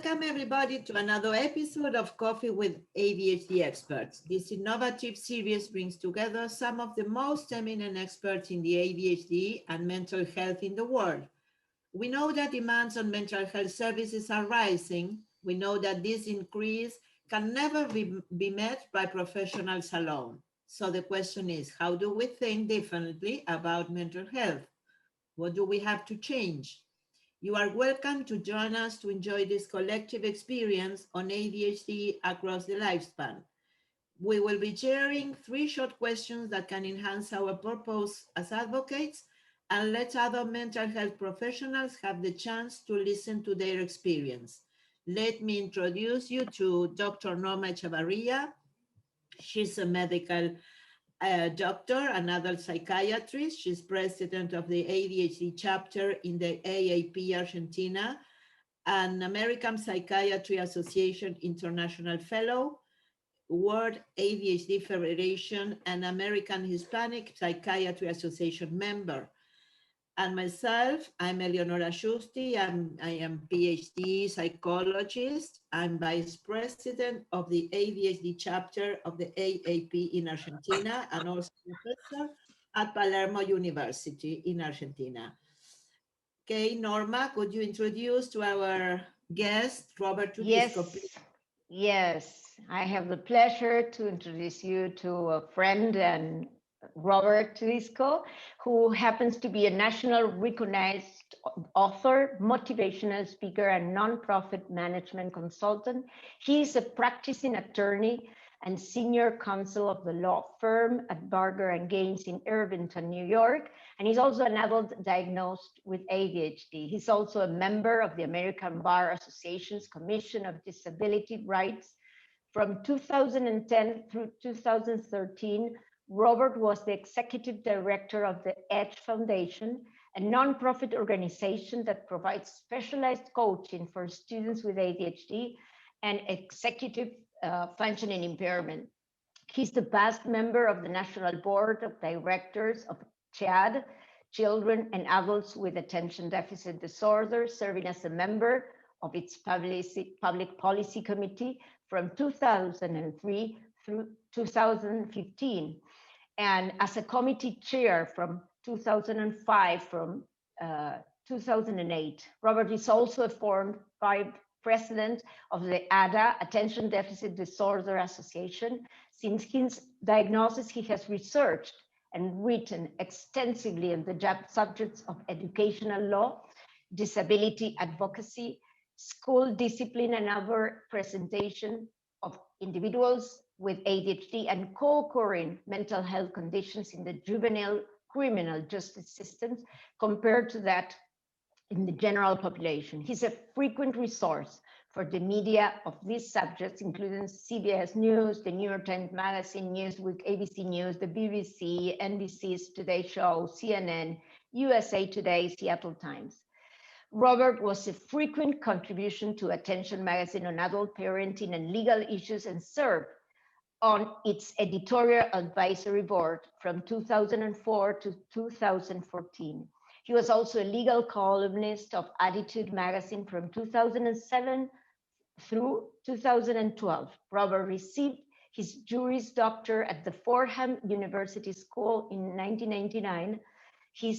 Welcome everybody to another episode of Coffee with ADHD Experts. This innovative series brings together some of the most eminent experts in the ADHD and mental health in the world. We know that demands on mental health services are rising. We know that this increase can never be met by professionals alone. So the question is, how do we think differently about mental health? What do we have to change? You are welcome to join us to enjoy this collective experience on ADHD across the lifespan. We will be sharing 3 short questions that can enhance our purpose as advocates and let other mental health professionals have the chance to listen to their experience. Let me introduce you to Dr. Norma Echavarria. She's a medical doctor, an adult psychiatrist. She's president of the ADHD chapter in the AAP Argentina, an American Psychiatry Association International Fellow, World ADHD Federation, and American Hispanic Psychiatry Association member. And myself, I'm Eleonora Giusti. I am PhD psychologist. I'm vice president of the ADHD chapter of the AAP in Argentina and also professor at Palermo University in Argentina. Okay, Norma, could you introduce to our guest, Robert Tudisco? Yes, I have the pleasure to introduce you to a friend and Robert Tudisco, who happens to be a national recognized author, motivational speaker, and nonprofit management consultant. He is a practicing attorney and senior counsel of the law firm at Barger and Gaines in Irvington, New York, and he's also an adult diagnosed with ADHD. He's also a member of the American Bar Association's Commission of Disability Rights. From 2010 through 2013, Robert was the executive director of the EDGE Foundation, a nonprofit organization that provides specialized coaching for students with ADHD and executive functioning impairment. He's the past member of the National Board of Directors of CHAD, Children and Adults with Attention Deficit Disorder, serving as a member of its Public Policy Committee from 2003 through 2015. And as a committee chair from 2005 from 2008. Robert is also a former president of the ADA, Attention Deficit Disorder Association. Since his diagnosis, he has researched and written extensively on the subjects of educational law, disability advocacy, school discipline, and other presentation of individuals with ADHD and co-occurring mental health conditions in the juvenile criminal justice systems compared to that in the general population. He's a frequent resource for the media of these subjects, including CBS News, the New York Times Magazine, Newsweek, ABC News, the BBC, NBC's Today Show, CNN, USA Today, Seattle Times. Robert was a frequent contribution to Attention Magazine on adult parenting and legal issues and served on its editorial advisory board from 2004 to 2014. He was also a legal columnist of Attitude magazine from 2007 through 2012. Robert received his Juris Doctor at the Fordham University School in 1999. He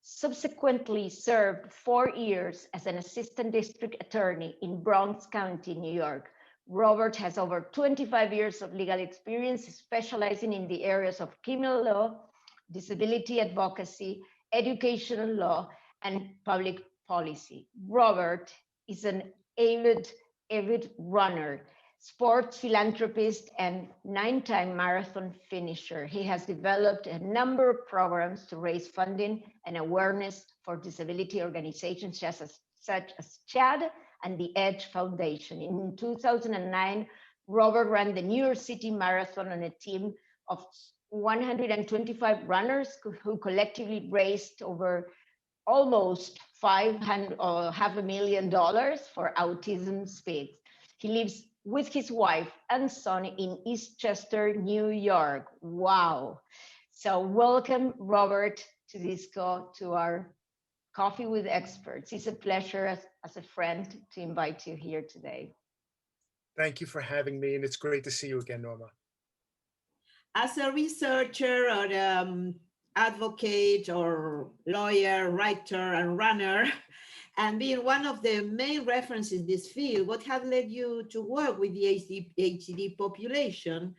subsequently served 4 years as an assistant district attorney in Bronx County, New York. Robert has over 25 years of legal experience, specializing in the areas of criminal law, disability advocacy, educational law, and public policy. Robert is an avid runner, sports philanthropist, and 9-time marathon finisher. He has developed a number of programs to raise funding and awareness for disability organizations such as CHAD and the EDGE Foundation. In 2009, Robert ran the New York City Marathon on a team of 125 runners who collectively raised over almost $500,000 for autism speed. He lives with his wife and son in Eastchester, New York. Wow. So welcome, Robert Tudisco, to our Coffee with Experts. It's a pleasure as a friend to invite you here today. Thank you for having me, and it's great to see you again, Norma. As a researcher or advocate or lawyer, writer, and runner, and being one of the main references in this field, what has led you to work with the ADHD population?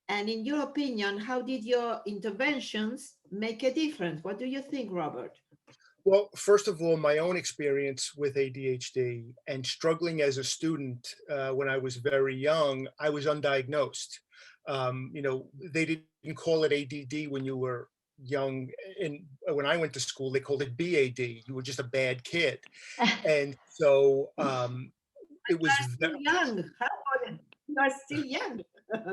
And in your opinion, how did your interventions make a difference? What do you think, Robert? Well, first of all, my own experience with ADHD and struggling as a student when I was very young, I was undiagnosed. They didn't call it ADD when you were young. And when I went to school, they called it BAD. You were just a bad kid. And so it was still young. You are still young.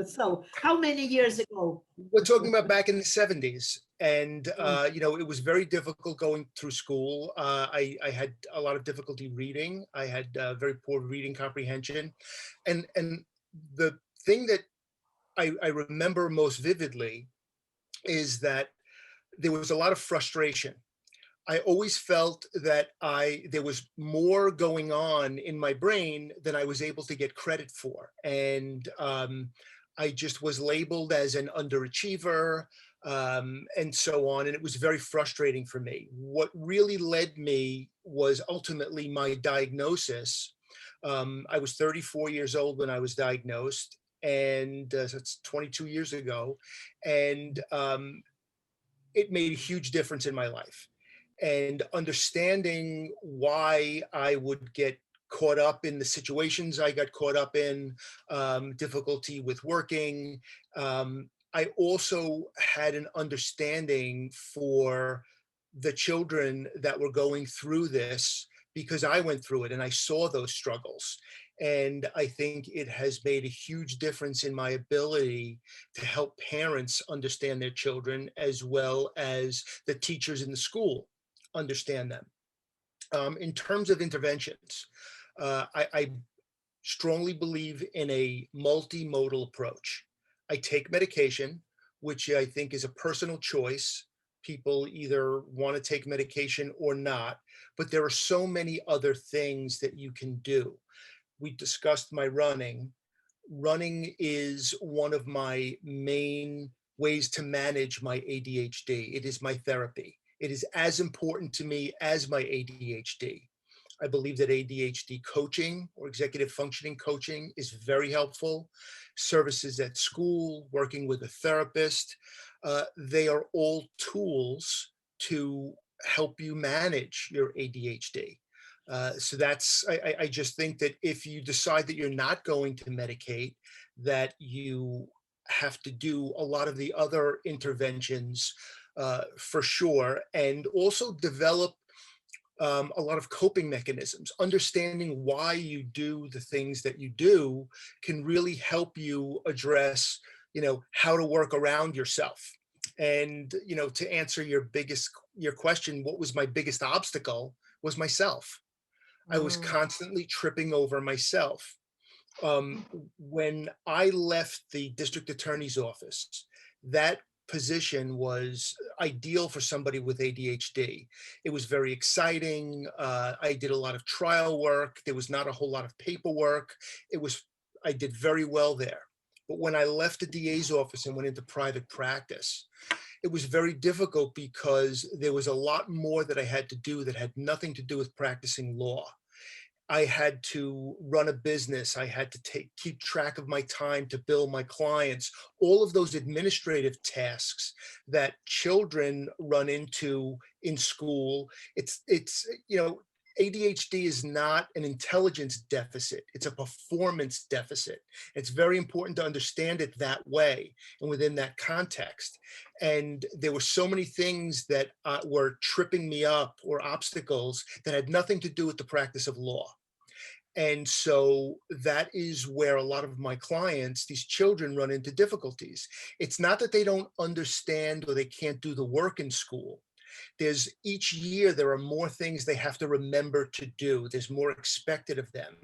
So how many years ago? We're talking about back in the 70s. And, it was very difficult going through school. I had a lot of difficulty reading. I had very poor reading comprehension. And the thing that I remember most vividly is that there was a lot of frustration. I always felt that there was more going on in my brain than I was able to get credit for. And I just was labeled as an underachiever and so on. And it was very frustrating for me. What really led me was ultimately my diagnosis. I was 34 years old when I was diagnosed, and that's 22 years ago. And it made a huge difference in my life. And understanding why I would get caught up in the situations I got caught up in, difficulty with working. I also had an understanding for the children that were going through this because I went through it and I saw those struggles. And I think it has made a huge difference in my ability to help parents understand their children as well as the teachers in the school understand them. In terms of interventions, I strongly believe in a multimodal approach. I take medication, which I think is a personal choice. People either want to take medication or not, but there are so many other things that you can do. We discussed my running. Running is one of my main ways to manage my ADHD. It is my therapy. It is as important to me as my ADHD. I believe that ADHD coaching or executive functioning coaching is very helpful. Services at school, working with a therapist, they are all tools to help you manage your ADHD. So I just think that if you decide that you're not going to medicate, that you have to do a lot of the other interventions for sure, and also develop a lot of coping mechanisms. Understanding why you do the things that you do can really help you address, how to work around yourself. And, to answer your question, what was my biggest obstacle was myself. I was constantly tripping over myself. When I left the district attorney's office, that position was ideal for somebody with ADHD. It was very exciting. I did a lot of trial work. There was not a whole lot of paperwork. I did very well there. But when I left the DA's office and went into private practice, it was very difficult because there was a lot more that I had to do that had nothing to do with practicing law. I had to run a business. I had to keep track of my time to bill my clients, all of those administrative tasks that children run into in school. ADHD is not an intelligence deficit. It's a performance deficit. It's very important to understand it that way and within that context. And there were so many things that were tripping me up or obstacles that had nothing to do with the practice of law. And so that is where a lot of my clients, these children, run into difficulties. It's not that they don't understand or they can't do the work in school. Each year, there are more things they have to remember to do. There's more expected of them.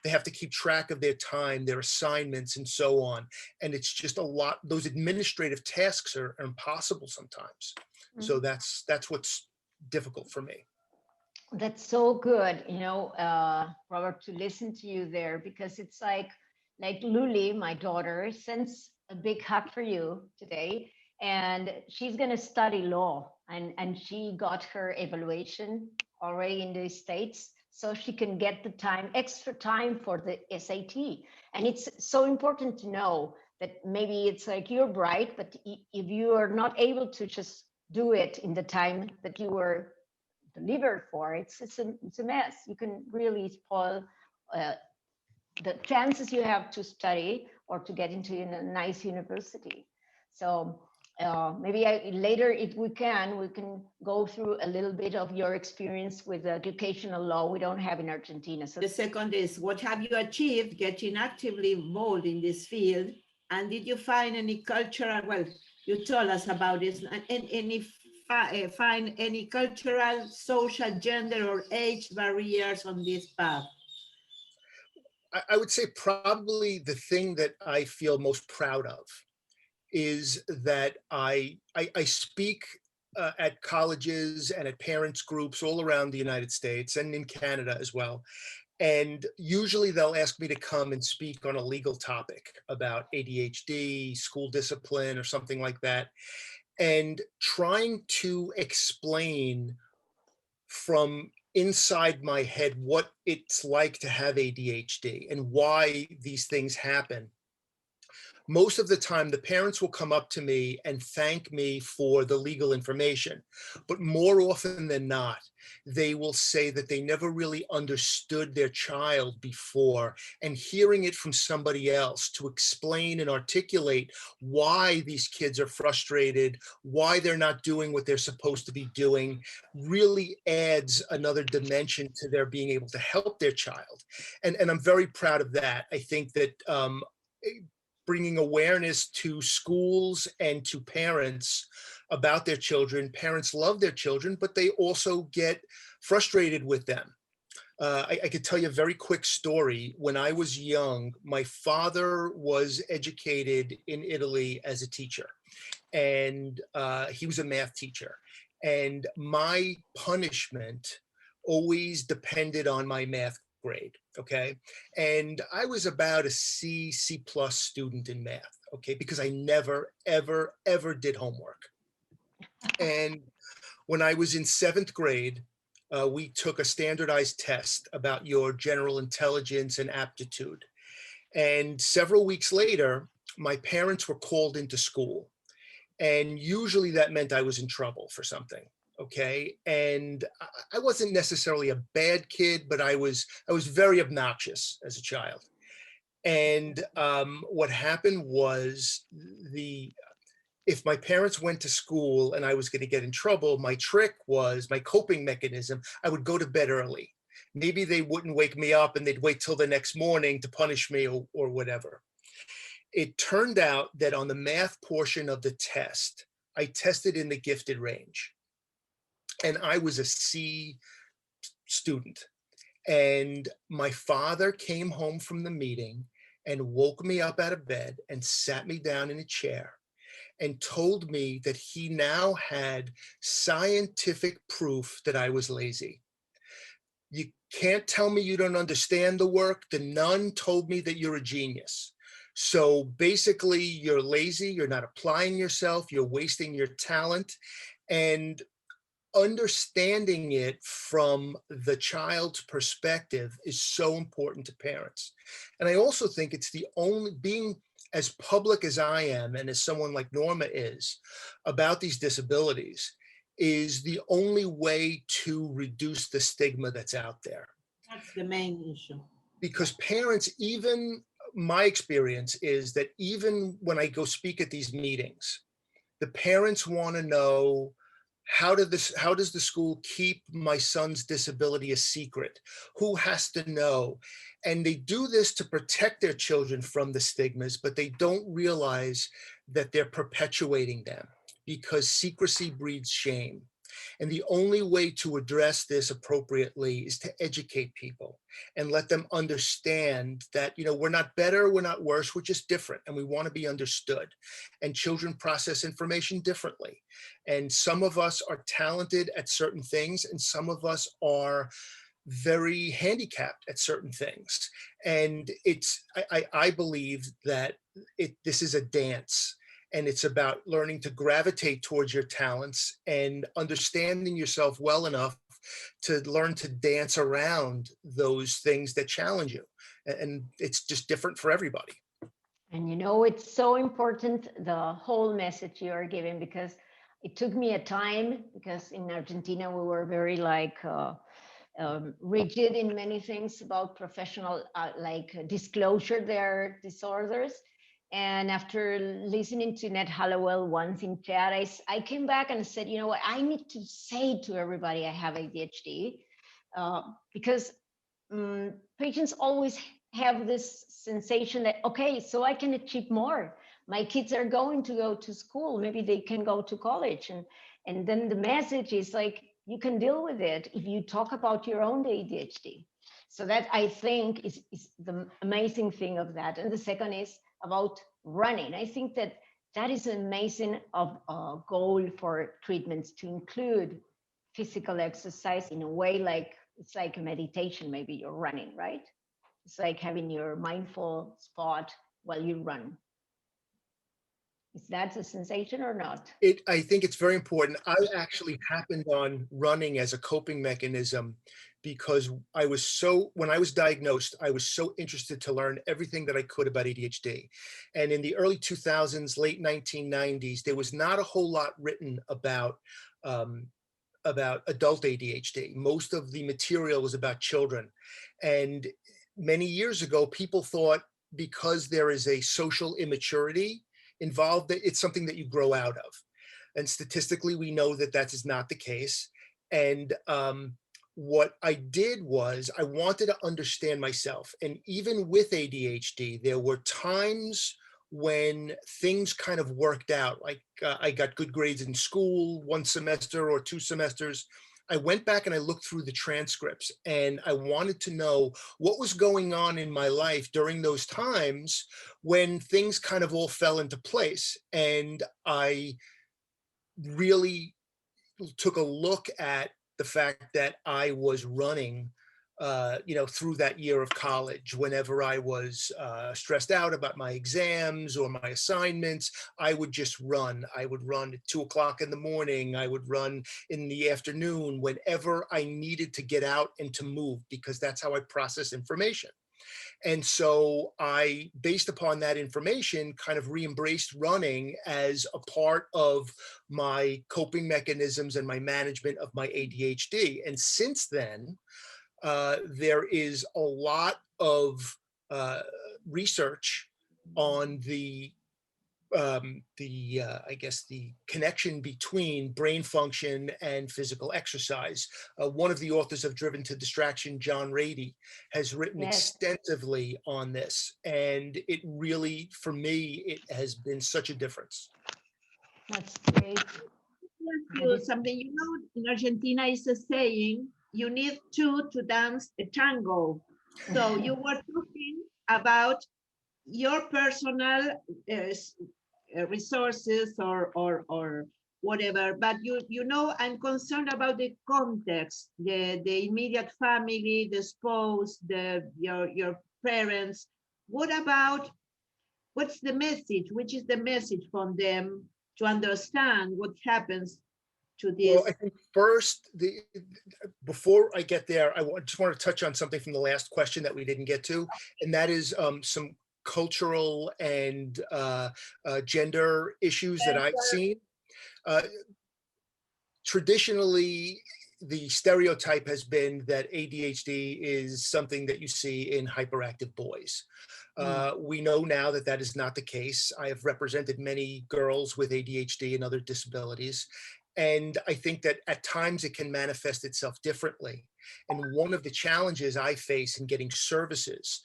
They have to keep track of their time, their assignments, and so on. And it's just a lot. Those administrative tasks are impossible sometimes. So that's what's difficult for me. That's so good, Robert, to listen to you there, because it's like Luli, my daughter, sends a big hug for you today, and she's going to study law, and she got her evaluation already in the States, so she can get the time, extra time for the SAT. And it's so important to know that maybe it's like you're bright, but if you are not able to just do it in the time that you were delivered for, it's a mess. You can really spoil uh, the chances you have to study or to get into a nice university. So maybe later, if we can go through a little bit of your experience with educational law we don't have in Argentina. So the second is, what have you achieved getting actively involved in this field? And did you find any cultural, well, you told us about this, and find any cultural, social, gender, or age barriers on this path? I would say probably the thing that I feel most proud of is that I speak at colleges and at parents groups all around the United States and in Canada as well. And usually they'll ask me to come and speak on a legal topic about ADHD, school discipline, or something like that. And trying to explain from inside my head what it's like to have ADHD and why these things happen. Most of the time, the parents will come up to me and thank me for the legal information. But more often than not, they will say that they never really understood their child before, and hearing it from somebody else to explain and articulate why these kids are frustrated, why they're not doing what they're supposed to be doing, really adds another dimension to their being able to help their child. And I'm very proud of that. I think that bringing awareness to schools and to parents about their children. Parents love their children, but they also get frustrated with them. I could tell you a very quick story. When I was young, my father was educated in Italy as a teacher, and he was a math teacher. And my punishment always depended on my math grade, okay? And I was about a C plus student in math, okay? Because I never, ever, ever did homework. And when I was in 7th grade, we took a standardized test about your general intelligence and aptitude. And several weeks later, my parents were called into school. And usually that meant I was in trouble for something. Okay. And I wasn't necessarily a bad kid, but I was very obnoxious as a child. And what happened was if my parents went to school and I was going to get in trouble, my coping mechanism, I would go to bed early. Maybe they wouldn't wake me up and they'd wait till the next morning to punish me or whatever. It turned out that on the math portion of the test, I tested in the gifted range. And I was a C student. And my father came home from the meeting and woke me up out of bed and sat me down in a chair and told me that he now had scientific proof that I was lazy. You can't tell me you don't understand the work. The nun told me that you're a genius. So basically, you're lazy, you're not applying yourself, you're wasting your talent. And understanding it from the child's perspective is so important to parents. And I also think it's being as public as I am, and as someone like Norma is, about these disabilities, is the only way to reduce the stigma that's out there. That's the main issue. Because parents, even my experience is that even when I go speak at these meetings, the parents want to know, how does the school keep my son's disability a secret? Who has to know? And they do this to protect their children from the stigmas, but they don't realize that they're perpetuating them, because secrecy breeds shame. And the only way to address this appropriately is to educate people and let them understand that, we're not better, we're not worse, we're just different, and we want to be understood. And children process information differently. And some of us are talented at certain things, and some of us are very handicapped at certain things. And I believe that this is a dance, and it's about learning to gravitate towards your talents and understanding yourself well enough to learn to dance around those things that challenge you. And it's just different for everybody. And it's so important, the whole message you are giving, because it took me a time, because in Argentina we were very rigid in many things about professional disclosure their disorders. And after listening to Ned Hallowell once in chat, I came back and said, what, I need to say to everybody I have ADHD, because patients always have this sensation that, okay, so I can achieve more. My kids are going to go to school, maybe they can go to college. And then the message is like, you can deal with it if you talk about your own ADHD. So that, I think, is the amazing thing of that. And the second is about running. I think that is an amazing goal for treatments, to include physical exercise in a way like it's like a meditation. Maybe you're running, right? It's like having your mindful spot while you run. Is that a sensation or not? I think it's very important. I actually happened on running as a coping mechanism because when I was diagnosed, I was so interested to learn everything that I could about ADHD. And in the early 2000s, late 1990s, there was not a whole lot written about adult ADHD. Most of the material was about children. And many years ago, people thought because there is a social immaturity involved, that it's something that you grow out of. And statistically, we know that that is not the case. And what I did was I wanted to understand myself. And even with ADHD, there were times when things kind of worked out. Like I got good grades in school, one semester or two semesters. I went back and I looked through the transcripts, and I wanted to know what was going on in my life during those times when things kind of all fell into place. And I really took a look at the fact that I was running through that year of college. Whenever I was stressed out about my exams or my assignments, I would just run. I would run at 2 o'clock in the morning. I would run in the afternoon, whenever I needed to get out and to move, because that's how I process information. And so I, based upon that information, kind of re-embraced running as a part of my coping mechanisms and my management of my ADHD. And since then, there is a lot of research on the connection between brain function and physical exercise. One of the authors of Driven to Distraction, John Rady, has written extensively on this. And it really, for me, it has been such a difference. That's great. Something, in Argentina is a saying, you need two to dance a tango. So you were talking about your personal resources or whatever, but I'm concerned about the context, the immediate family, the spouse, your parents. What's the message? Which is the message from them to understand what happens to this? Well, I think first, before I get there, I just want to touch on something from the last question that we didn't get to, and that is some cultural and gender issues that I've seen. Traditionally, the stereotype has been that ADHD is something that you see in hyperactive boys. We know now that that is not the case. I have represented many girls with ADHD and other disabilities. And I think that at times it can manifest itself differently. And one of the challenges I face in getting services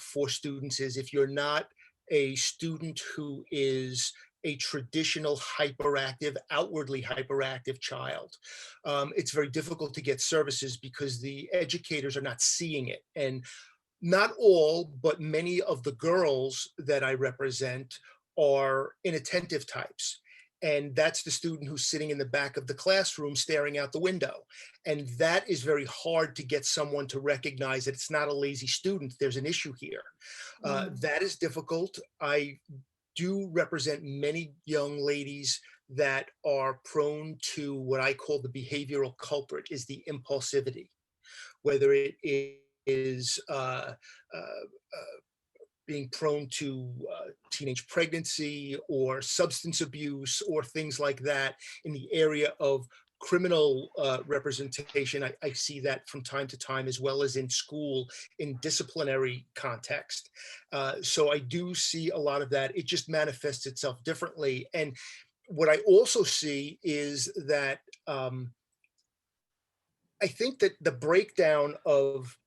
for students is, if you're not a student who is a traditional hyperactive, outwardly hyperactive child. It's very difficult to get services because the educators are not seeing it. And not all, but many of the girls that I represent are inattentive types. And that's the student who's sitting in the back of the classroom staring out the window. And that is very hard to get someone to recognize that it's not a lazy student. There's an issue here. That is difficult. I do represent many young ladies that are prone to what I call the behavioral culprit, is the impulsivity, whether it is being prone to teenage pregnancy or substance abuse or things like that. In the area of criminal representation, I see that from time to time, as well as in school, in disciplinary context. So I do see a lot of that. It just manifests itself differently. And what I also see is that I think that the breakdown of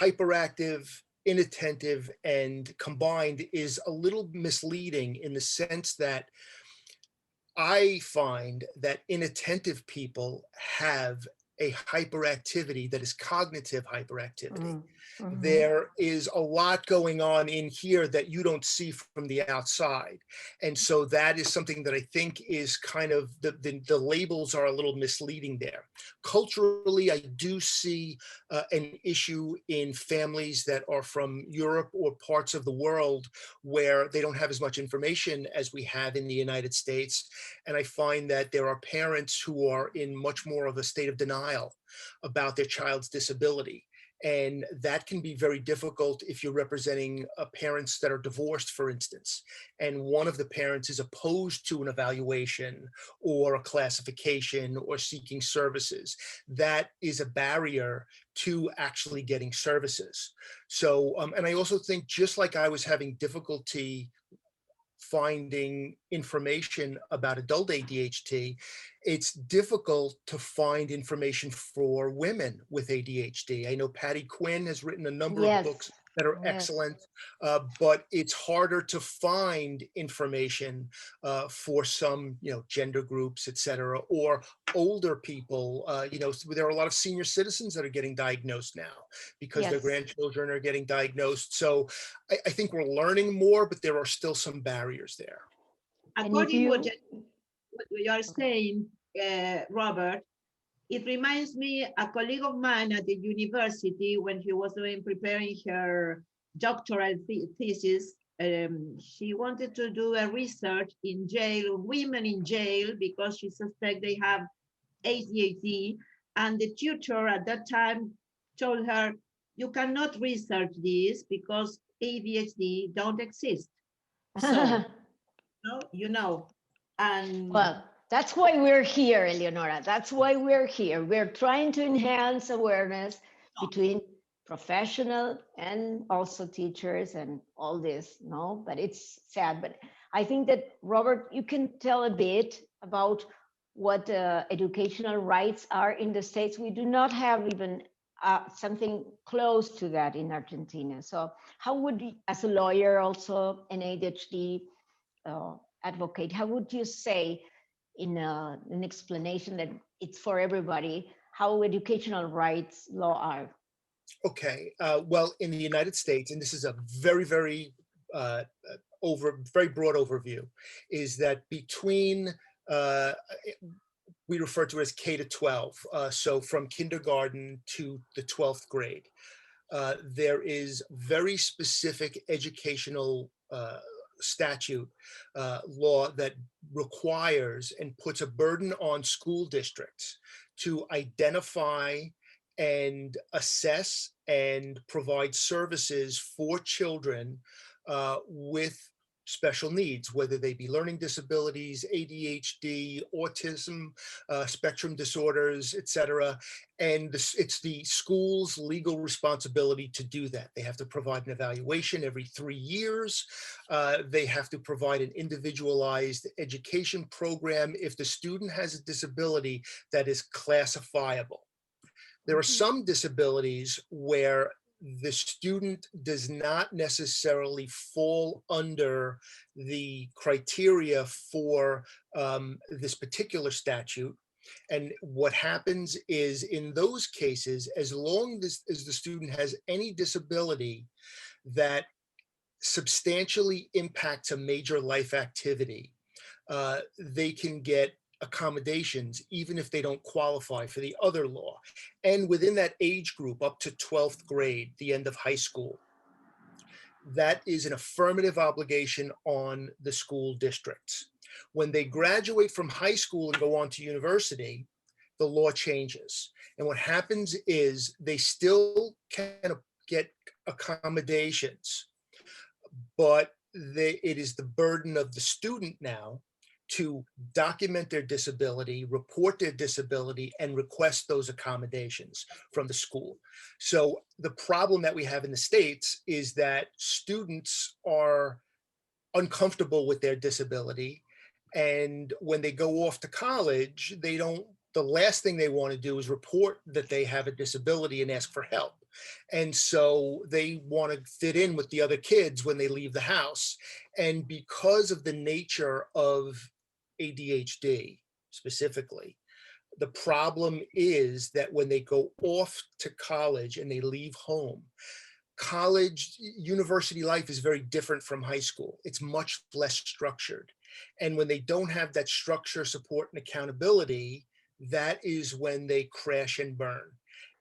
hyperactive, inattentive, and combined is a little misleading, in the sense that I find that inattentive people have a hyperactivity that is cognitive hyperactivity. There is a lot going on in here that you don't see from the outside. And so that is something that I think is kind of, the labels are a little misleading there. Culturally, I do see an issue in families that are from Europe or parts of the world where they don't have as much information as we have in the United States. And I find that there are parents who are in much more of a state of denial about their child's disability. And that can be very difficult if you're representing parents that are divorced, for instance, and one of the parents is opposed to an evaluation or a classification or seeking services. That is a barrier to actually getting services. So, and I also think, just like I was having difficulty finding information about adult ADHD, it's difficult to find information for women with ADHD. I know Patty Quinn has written a number of books that are excellent, but it's harder to find information for some, gender groups, et cetera, or older people. There are a lot of senior citizens that are getting diagnosed now because their grandchildren are getting diagnosed. So I think we're learning more, but there are still some barriers there. According to what you are saying, Robert, it reminds me, a colleague of mine at the university, when he was preparing her doctoral thesis, she wanted to do a research in jail, women in jail, because she suspects they have ADHD. And the tutor at that time told her, you cannot research this because ADHD don't exist. So, and well, that's why we're here, Eleonora. That's why we're here. We're trying to enhance awareness between professional and also teachers and all this, but it's sad. But I think that, Robert, you can tell a bit about what educational rights are in the States. We do not have even something close to that in Argentina. So how would you, as a lawyer, also an ADHD advocate, how would you say, in an explanation that it's for everybody, how educational rights law are? Okay, well, in the United States, and this is a very, very very broad overview, is that between, we refer to it as K to 12, so from kindergarten to the 12th grade, there is very specific educational statute law that requires and puts a burden on school districts to identify and assess and provide services for children with special needs, whether they be learning disabilities, ADHD, autism, spectrum disorders, etc. And it's the school's legal responsibility to do that. They have to provide an evaluation every 3 years. They have to provide an individualized education program if the student has a disability that is classifiable. There are some disabilities where the student does not necessarily fall under the criteria for this particular statute. And what happens is, in those cases, as long as the student has any disability that substantially impacts a major life activity, they can get accommodations even if they don't qualify for the other law. And within that age group, up to 12th grade, the end of high school, that is an affirmative obligation on the school districts. When they graduate from high school and go on to university, the law changes. And what happens is they still can get accommodations, but it is the burden of the student now to document their disability, report their disability, and request those accommodations from the school. So the problem that we have in the States is that students are uncomfortable with their disability. And when they go off to college, the last thing they want to do is report that they have a disability and ask for help. And so they want to fit in with the other kids when they leave the house. And because of the nature of ADHD specifically, the problem is that when they go off to college and they leave home, university life is very different from high school. It's much less structured. And when they don't have that structure, support, and accountability, that is when they crash and burn.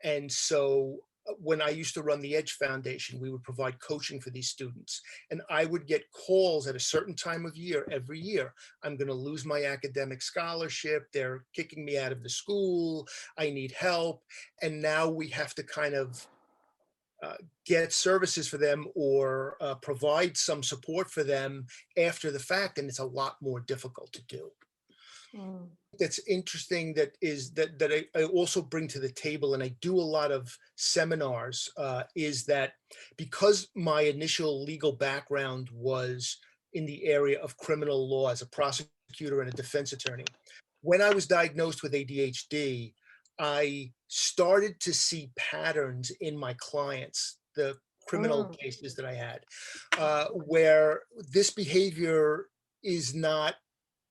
And so when I used to run the Edge Foundation, we would provide coaching for these students. And I would get calls at a certain time of year, every year. I'm going to lose my academic scholarship. They're kicking me out of the school. I need help. And now we have to kind of get services for them or provide some support for them after the fact. And it's a lot more difficult to do. Mm. That's interesting that I also bring to the table, and I do a lot of seminars, is that because my initial legal background was in the area of criminal law as a prosecutor and a defense attorney, when I was diagnosed with ADHD, I started to see patterns in my clients, the criminal cases that I had, where this behavior is not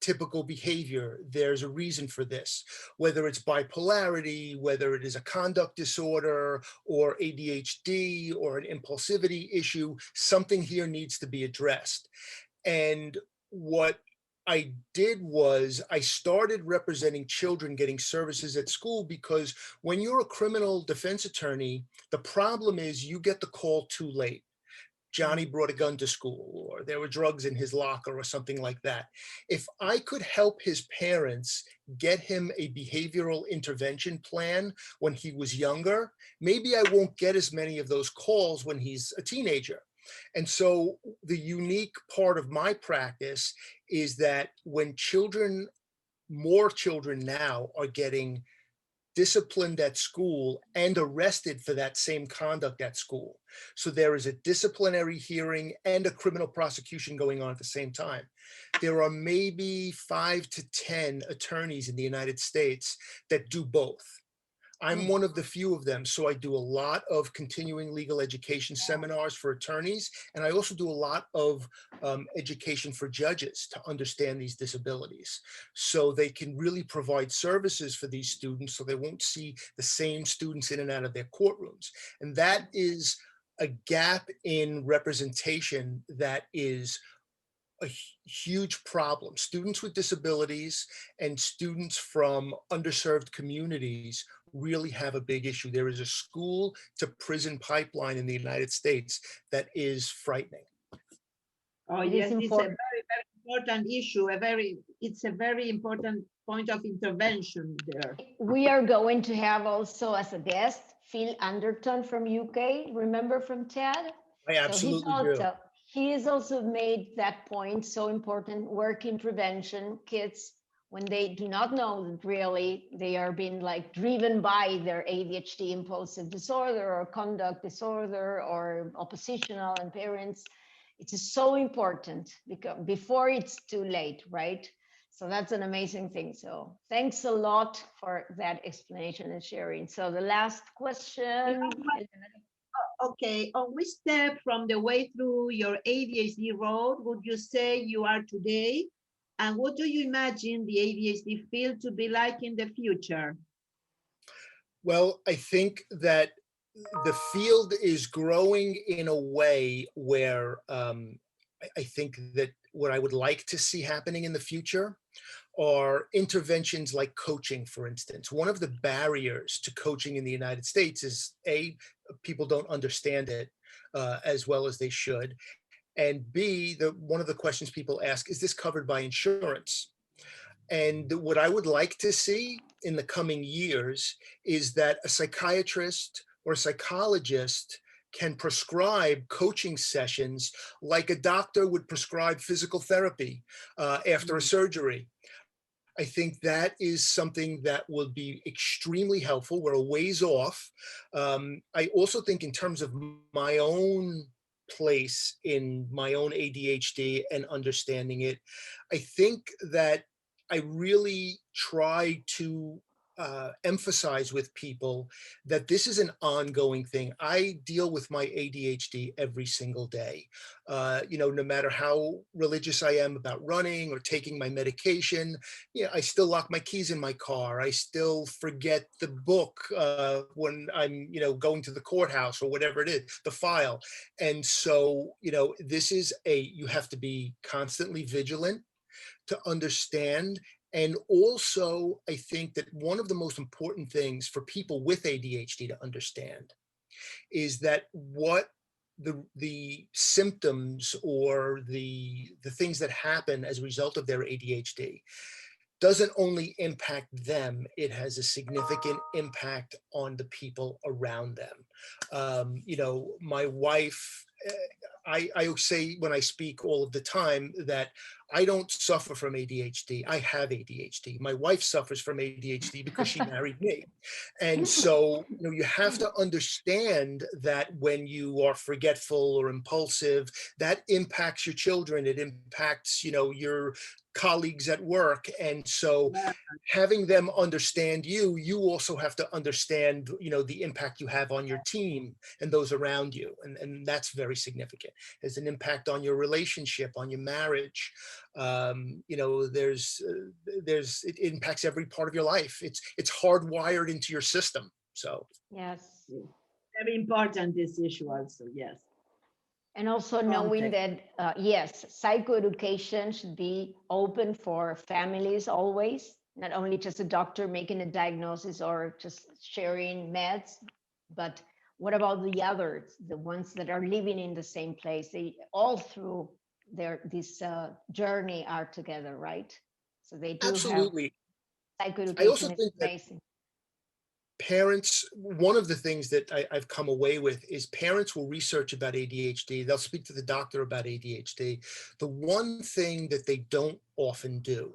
typical behavior. There's a reason for this, whether it's bipolarity, whether it is a conduct disorder or ADHD or an impulsivity issue, something here needs to be addressed. And what I did was I started representing children getting services at school, because when you're a criminal defense attorney, the problem is you get the call too late. Johnny brought a gun to school, or there were drugs in his locker, or something like that. If I could help his parents get him a behavioral intervention plan when he was younger, maybe I won't get as many of those calls when he's a teenager. And so the unique part of my practice is that when more children now are getting disciplined at school and arrested for that same conduct at school. So there is a disciplinary hearing and a criminal prosecution going on at the same time. There are maybe 5 to 10 attorneys in the United States that do both. I'm one of the few of them. So I do a lot of continuing legal education seminars for attorneys. And I also do a lot of education for judges to understand these disabilities, so they can really provide services for these students, so they won't see the same students in and out of their courtrooms. And that is a gap in representation that is a huge problem. Students with disabilities and students from underserved communities really have a big issue. There is a school to prison pipeline in the United States that is frightening. Oh, yes, it's a very, very important issue. It's a very important point of intervention there. We are going to have also as a guest Phil Anderton from UK. Remember from TED? I absolutely do. He has also made that point so important. Work intervention, kids, when they do not know that really they are being like driven by their ADHD impulsive disorder or conduct disorder or oppositional and parents, it is so important because before it's too late, right? So that's an amazing thing. So thanks a lot for that explanation and sharing. So the last question. Okay, on which step from the way through your ADHD road would you say you are today? And what do you imagine the ADHD field to be like in the future? Well, I think that the field is growing in a way where I think that what I would like to see happening in the future are interventions like coaching, for instance. One of the barriers to coaching in the United States is people don't understand it as well as they should. And B, one of the questions people ask, is this covered by insurance? And what I would like to see in the coming years is that a psychiatrist or a psychologist can prescribe coaching sessions like a doctor would prescribe physical therapy after a surgery. I think that is something that will be extremely helpful. We're a ways off. I also think in terms of my own place in my own ADHD and understanding it, I think that I really try to emphasize with people that this is an ongoing thing. I deal with my ADHD every single day. No matter how religious I am about running or taking my medication, I still lock my keys in my car. I still forget the book when I'm, going to the courthouse or whatever it is, the file. And so, this is you have to be constantly vigilant to understand. And also, I think that one of the most important things for people with ADHD to understand is that what the symptoms or the things that happen as a result of their ADHD doesn't only impact them, it has a significant impact on the people around them. My wife, I say when I speak all of the time that I don't suffer from ADHD. I have ADHD. My wife suffers from ADHD because she married me. And so, you have to understand that when you are forgetful or impulsive, that impacts your children. It impacts, your colleagues at work. And so having them understand you also have to understand, the impact you have on your team and those around you. And that's very significant. There's an impact on your relationship, on your marriage. It impacts every part of your life. It's hardwired into your system. So Yes. Very important, this issue also, yes. And also knowing that, yes, psychoeducation should be open for families always, not only just a doctor making a diagnosis or just sharing meds, but what about the others, the ones that are living in the same place? They all through this journey are together, right? So they do absolutely. have I psychoeducation. also think that amazing. Parents, one of the things that I've come away with is parents will research about ADHD. They'll speak to the doctor about ADHD. The one thing that they don't often do,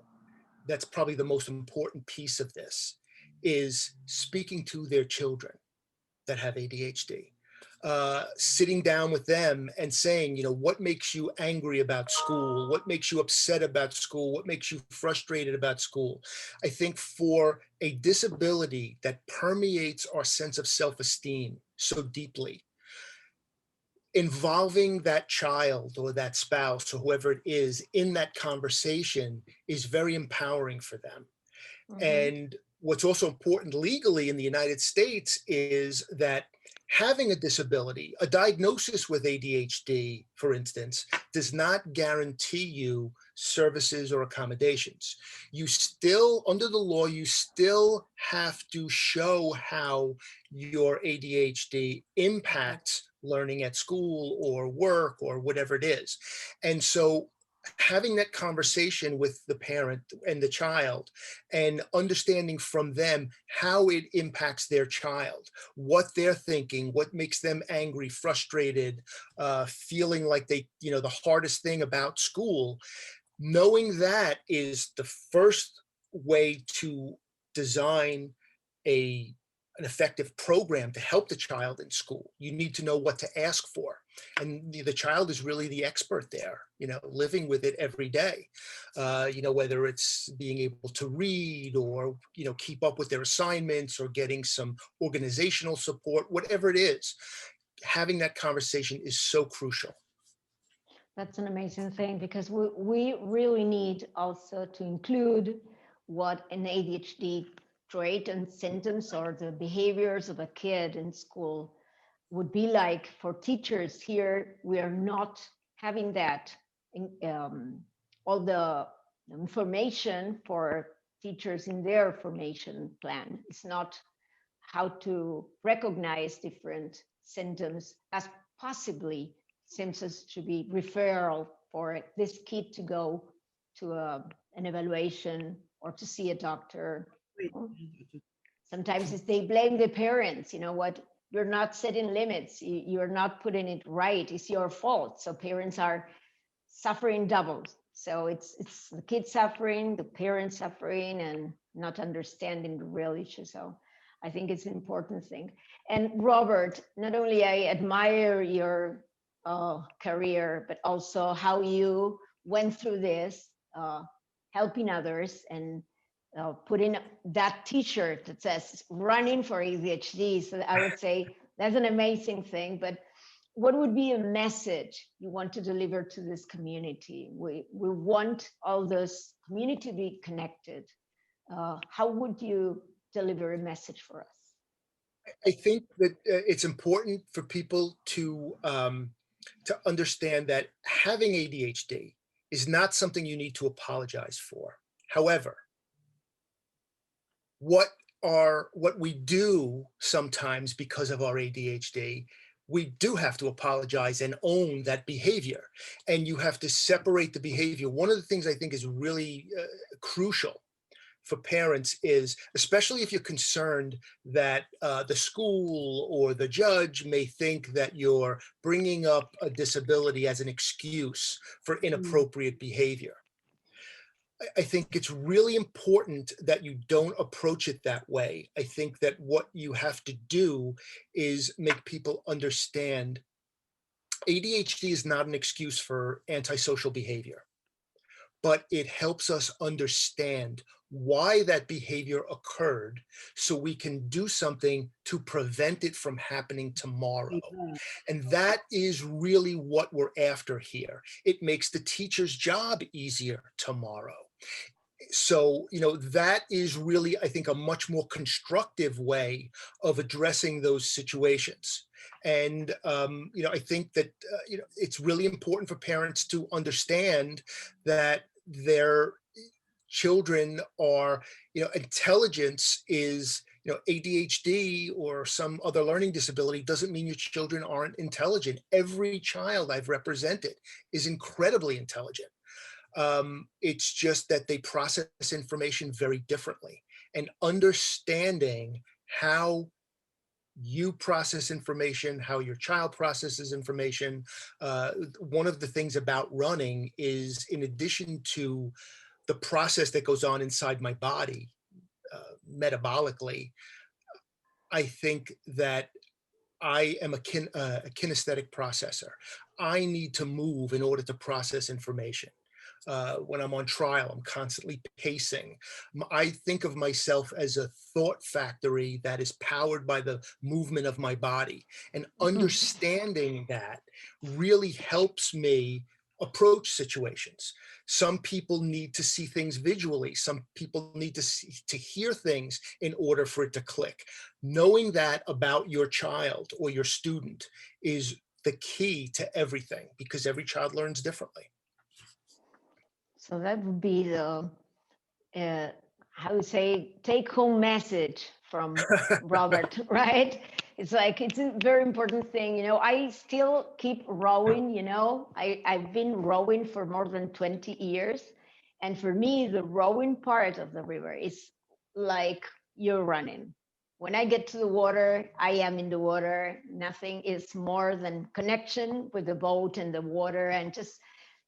that's probably the most important piece of this, is speaking to their children that have ADHD. Sitting down with them and saying, what makes you angry about school? What makes you upset about school? What makes you frustrated about school? I think for a disability that permeates our sense of self-esteem so deeply, involving that child or that spouse or whoever it is in that conversation is very empowering for them. Mm-hmm. And what's also important legally in the United States is that having a disability, a diagnosis with ADHD, for instance, does not guarantee you services or accommodations. You still, under the law, you still have to show how your ADHD impacts learning at school or work or whatever it is. And so having that conversation with the parent and the child and understanding from them how it impacts their child, what they're thinking, what makes them angry, frustrated, feeling like the hardest thing about school, knowing that is the first way to design an effective program to help the child in school. You need to know what to ask for. And the child is really the expert there, living with it every day, whether it's being able to read or, keep up with their assignments or getting some organizational support, whatever it is. having that conversation is so crucial. That's an amazing thing, because we really need also to include what an ADHD trait and symptoms or the behaviors of a kid in school would be like for teachers. Here, we are not having that, all the information for teachers in their formation plan. It's not how to recognize different symptoms as possibly symptoms to be referral for this kid to go to an evaluation or to see a doctor. Sometimes it's they blame the parents, you know what, you're not setting limits, you're not putting it right, it's your fault. So parents are suffering double. So it's the kids suffering, the parents suffering, and not understanding the real issue. So I think it's an important thing. And Robert, not only I admire your career, but also how you went through this, helping others, and putting that t-shirt that says running for ADHD. So I would say that's an amazing thing. But what would be a message you want to deliver to this community? We want all this community to be connected. How would you deliver a message for us? I think that it's important for people to understand that having ADHD is not something you need to apologize for. However, what we do sometimes because of our ADHD, we do have to apologize and own that behavior, and you have to separate the behavior. One of the things I think is really crucial for parents is, especially if you're concerned that the school or the judge may think that you're bringing up a disability as an excuse for inappropriate behavior. I think it's really important that you don't approach it that way. I think that what you have to do is make people understand ADHD is not an excuse for antisocial behavior, but it helps us understand why that behavior occurred so we can do something to prevent it from happening tomorrow. And that is really what we're after here. It makes the teacher's job easier tomorrow. So, you know, that is really, I think, a much more constructive way of addressing those situations. And, you know, I think that, you know, it's really important for parents to understand that their children are, you know, intelligence is, you know, ADHD or some other learning disability doesn't mean your children aren't intelligent. Every child I've represented is incredibly intelligent. It's just that they process information very differently, and understanding how you process information, how your child processes information. One of the things about running is, in addition to the process that goes on inside my body metabolically, I think that I am a kinesthetic processor. I need to move in order to process information. When I'm on trial, I'm constantly pacing. I think of myself as a thought factory that is powered by the movement of my body. And understanding that really helps me approach situations. Some people need to see things visually. Some people need to hear things in order for it to click. Knowing that about your child or your student is the key to everything, because every child learns differently. So that would be the, how to say, take-home message from Robert, right? It's like, it's a very important thing. You know, I still keep rowing, you know, I've been rowing for more than 20 years. And for me, the rowing part of the river is like you're running. When I get to the water, I am in the water. Nothing is more than connection with the boat and the water, and just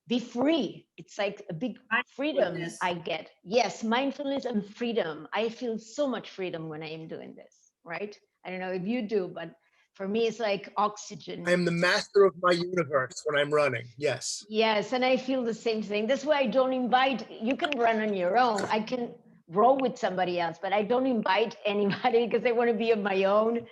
be free. It's like a big freedom I get. Yes, mindfulness and freedom. I feel so much freedom when I am doing this, right? I don't know if you do, but for me, it's like oxygen. I am the master of my universe when I'm running, yes. Yes, and I feel the same thing. That's why I don't invite, you can run on your own. roll with somebody else, but I don't invite anybody because I want to be on my own,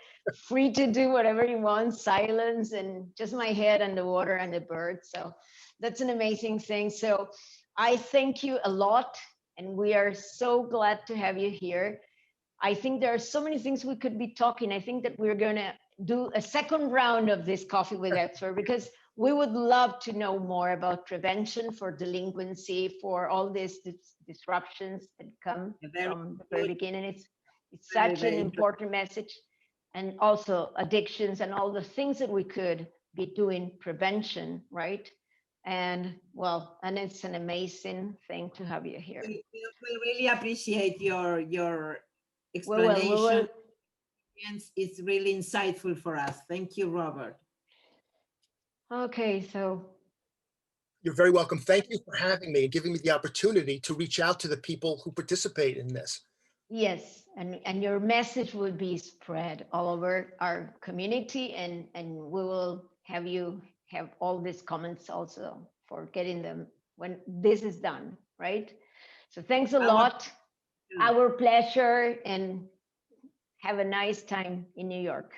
free to do whatever you want, silence and just my head and the water and the birds. So that's an amazing thing. So I thank you a lot, and we are so glad to have you here. I think there are so many things we could be talking. I think that we're going to do a second round of this Coffee with Expert, because we would love to know more about prevention for delinquency, for all these disruptions that come from the very beginning. It's such an important message. And also addictions and all the things that we could be doing prevention, right? And well, and it's an amazing thing to have you here. We really appreciate your explanation. It's really insightful for us. Thank you, Robert. Okay, so. You're very welcome. Thank you for having me and giving me the opportunity to reach out to the people who participate in this. Yes, and your message will be spread all over our community, and we will have you have all these comments also for getting them when this is done, right? So thanks a lot. Our pleasure, and have a nice time in New York.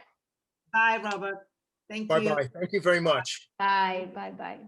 Bye, Robert. Thank you. Bye-bye. Thank you very much. Bye, bye, bye.